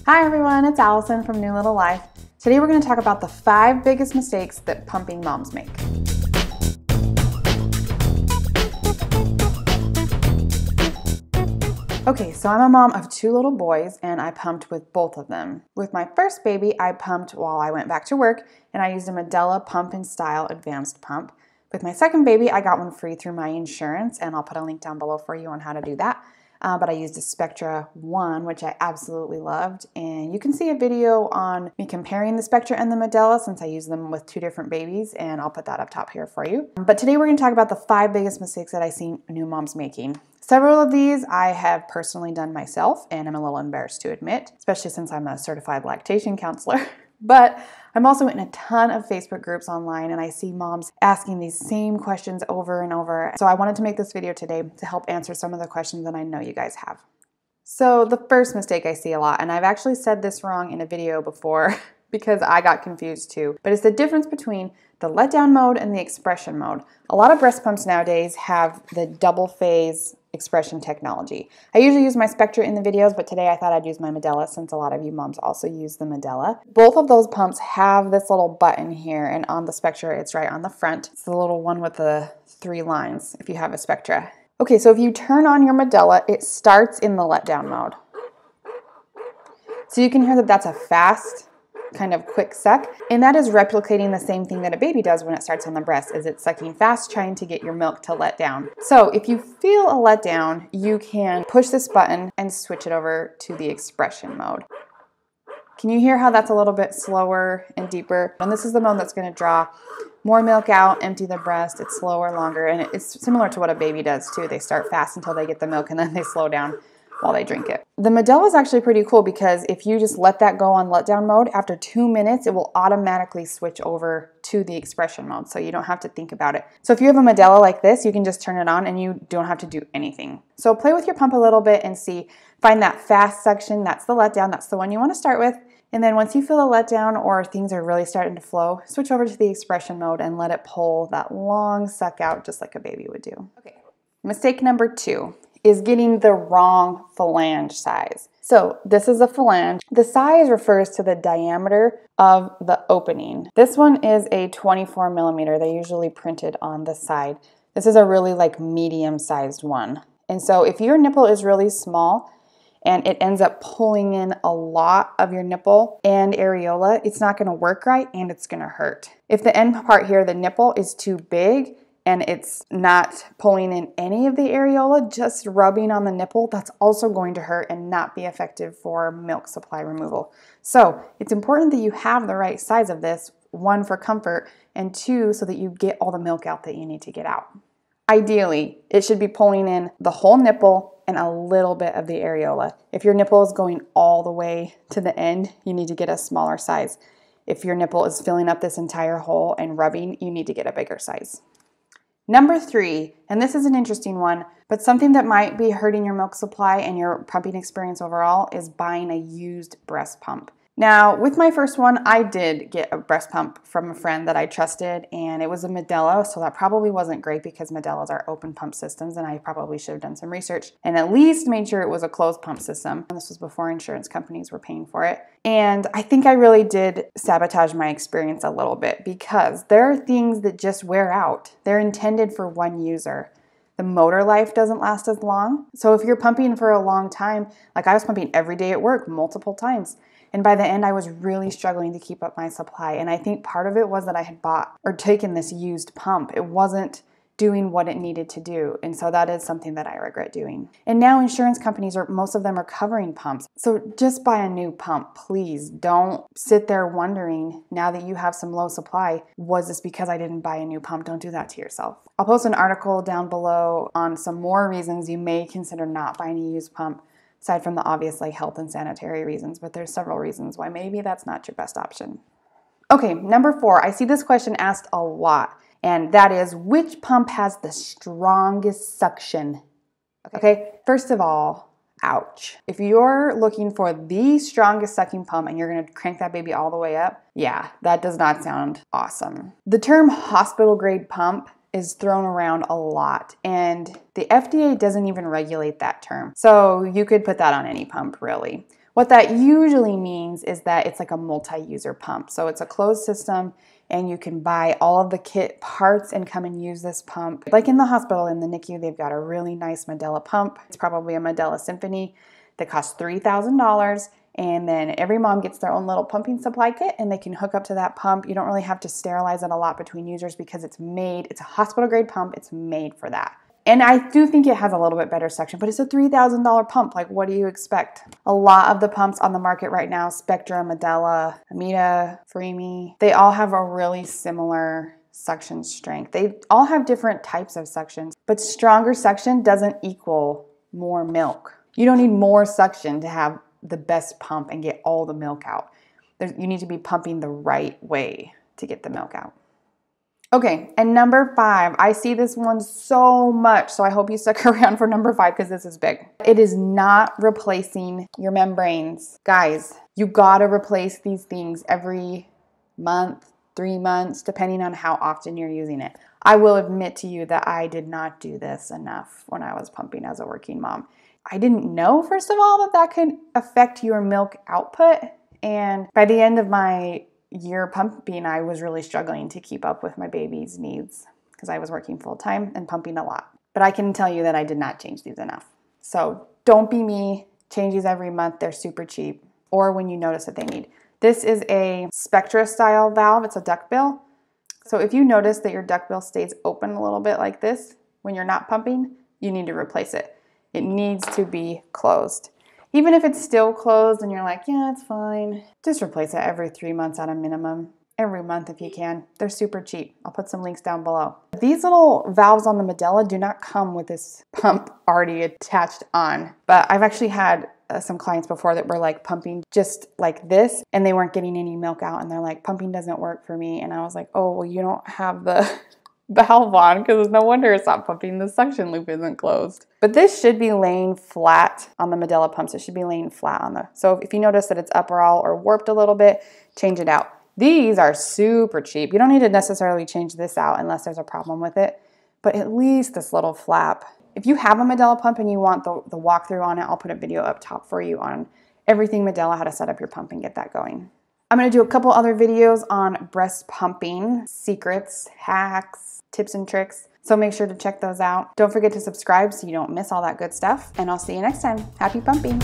Hi everyone, it's Allison from New Little Life. Today we're going to talk about the 5 biggest mistakes that pumping moms make. Okay, so I'm a mom of 2 little boys and I pumped with both of them. With my first baby, I pumped while I went back to work and I used a Medela Pump and Style Advanced Pump. With my second baby, I got one free through my insurance and I'll put a link down below for you on how to do that. But I used a Spectra 1, which I absolutely loved. And you can see a video on me comparing the Spectra and the Medela since I use them with 2 different babies, and I'll put that up top here for you. But today we're going to talk about the 5 biggest mistakes that I see new moms making. Several of these I have personally done myself, and I'm a little embarrassed to admit, especially since I'm a certified lactation counselor. But I'm also in a ton of Facebook groups online and I see moms asking these same questions over and over. So I wanted to make this video today to help answer some of the questions that I know you guys have. So the first mistake I see a lot, and I've actually said this wrong in a video before because I got confused too, but it's the difference between the letdown mode and the expression mode. A lot of breast pumps nowadays have the double phase expression technology. I usually use my Spectra in the videos, but today I thought I'd use my Medela since a lot of you moms also use the Medela. Both of those pumps have this little button here, and on the Spectra it's right on the front. It's the little one with the 3 lines if you have a Spectra. Okay, so if you turn on your Medela, it starts in the letdown mode. So you can hear that that's a fast, kind of quick suck, and that is replicating the same thing that a baby does when it starts on the breast, is it's sucking fast, trying to get your milk to let down. So if you feel a letdown, you can push this button and switch it over to the expression mode. Can you hear how that's a little bit slower and deeper? And this is the mode that's going to draw more milk out, empty the breast. It's slower, longer, and it's similar to what a baby does too. They start fast until they get the milk and then they slow down while they drink it. The Medela is actually pretty cool because if you just let that go on letdown mode, after 2 minutes, it will automatically switch over to the expression mode, so you don't have to think about it. So if you have a Medela like this, you can just turn it on and you don't have to do anything. So play with your pump a little bit and see, find that fast section, that's the letdown, that's the one you want to start with. And then once you feel a letdown or things are really starting to flow, switch over to the expression mode and let it pull that long suck out just like a baby would do. Okay. Mistake number 2 is getting the wrong flange size. So this is a flange. The size refers to the diameter of the opening. This one is a 24 millimeter. They're usually printed on the side. This is a really medium sized one. And so if your nipple is really small and it ends up pulling in a lot of your nipple and areola, it's not gonna work right and it's gonna hurt. If the end part here, the nipple, is too big, and it's not pulling in any of the areola, just rubbing on the nipple, that's also going to hurt and not be effective for milk supply removal. So it's important that you have the right size of this, 1, for comfort, and 2, so that you get all the milk out that you need to get out. Ideally, it should be pulling in the whole nipple and a little bit of the areola. If your nipple is going all the way to the end, you need to get a smaller size. If your nipple is filling up this entire hole and rubbing, you need to get a bigger size. Number 3, and this is an interesting one, but something that might be hurting your milk supply and your pumping experience overall, is buying a used breast pump. Now, with my first one, I did get a breast pump from a friend that I trusted, and it was a Medela, so that probably wasn't great because Medelas are open pump systems, and I probably should have done some research and at least made sure it was a closed pump system. And this was before insurance companies were paying for it. And I think I really did sabotage my experience a little bit because there are things that just wear out. They're intended for one user. The motor life doesn't last as long. So if you're pumping for a long time, like I was pumping every day at work multiple times, and by the end, I was really struggling to keep up my supply. And I think part of it was that I had bought or taken this used pump. It wasn't doing what it needed to do. And so that is something that I regret doing. And now insurance companies, most of them are covering pumps. So just buy a new pump, please. Don't sit there wondering, now that you have some low supply, was this because I didn't buy a new pump? Don't do that to yourself. I'll post an article down below on some more reasons you may consider not buying a used pump, aside from the obvious health and sanitary reasons, but there's several reasons why maybe that's not your best option. Okay, number 4, I see this question asked a lot, and that is, which pump has the strongest suction? Okay, first of all, ouch. If you're looking for the strongest sucking pump and you're gonna crank that baby all the way up, yeah, that does not sound awesome. The term hospital grade pump is thrown around a lot, and the FDA doesn't even regulate that term. So you could put that on any pump, really. What that usually means is that it's like a multi-user pump. So it's a closed system and you can buy all of the kit parts and come and use this pump. Like in the hospital, in the NICU, they've got a really nice Medela pump. It's probably a Medela Symphony that costs $3,000. And then every mom gets their own little pumping supply kit and they can hook up to that pump. You don't really have to sterilize it a lot between users because it's a hospital grade pump. It's made for that. And I do think it has a little bit better suction, but it's a $3,000 pump. Like, what do you expect? A lot of the pumps on the market right now, Spectra, Medela, Amita, Freemi, they all have a really similar suction strength. They all have different types of suctions, but stronger suction doesn't equal more milk. You don't need more suction to have the best pump and get all the milk out. You need to be pumping the right way to get the milk out. Okay, and number 5, I see this one so much, so I hope you stick around for number 5 because this is big. It is not replacing your membranes. Guys, you gotta replace these things every month, 3 months, depending on how often you're using it. I will admit to you that I did not do this enough when I was pumping as a working mom. I didn't know, first of all, that could affect your milk output, and by the end of my year pumping, I was really struggling to keep up with my baby's needs because I was working full time and pumping a lot. But I can tell you that I did not change these enough. So don't be me, change these every month. They're super cheap, or when you notice that they need. This is a Spectra style valve. It's a duckbill. So if you notice that your duckbill stays open a little bit like this when you're not pumping, you need to replace it. It needs to be closed. Even if it's still closed and you're like, yeah, it's fine, just replace it every 3 months at a minimum. Every month if you can. They're super cheap. I'll put some links down below. These little valves on the Medela do not come with this pump already attached on, but I've actually had some clients before that were like pumping just like this and they weren't getting any milk out and they're like, pumping doesn't work for me. And I was like, oh, well, you don't have the valve on because no wonder it's not pumping. The suction loop isn't closed. But this should be laying flat on the Medela pumps. It should be laying flat on the, so if you notice that it's up or warped a little bit, change it out. These are super cheap. You don't need to necessarily change this out unless there's a problem with it, but at least this little flap. If you have a Medela pump and you want the walkthrough on it, I'll put a video up top for you on everything Medela, how to set up your pump and get that going. I'm going to do a couple other videos on breast pumping, secrets, hacks, tips and tricks. So make sure to check those out. Don't forget to subscribe so you don't miss all that good stuff. And I'll see you next time. Happy pumping.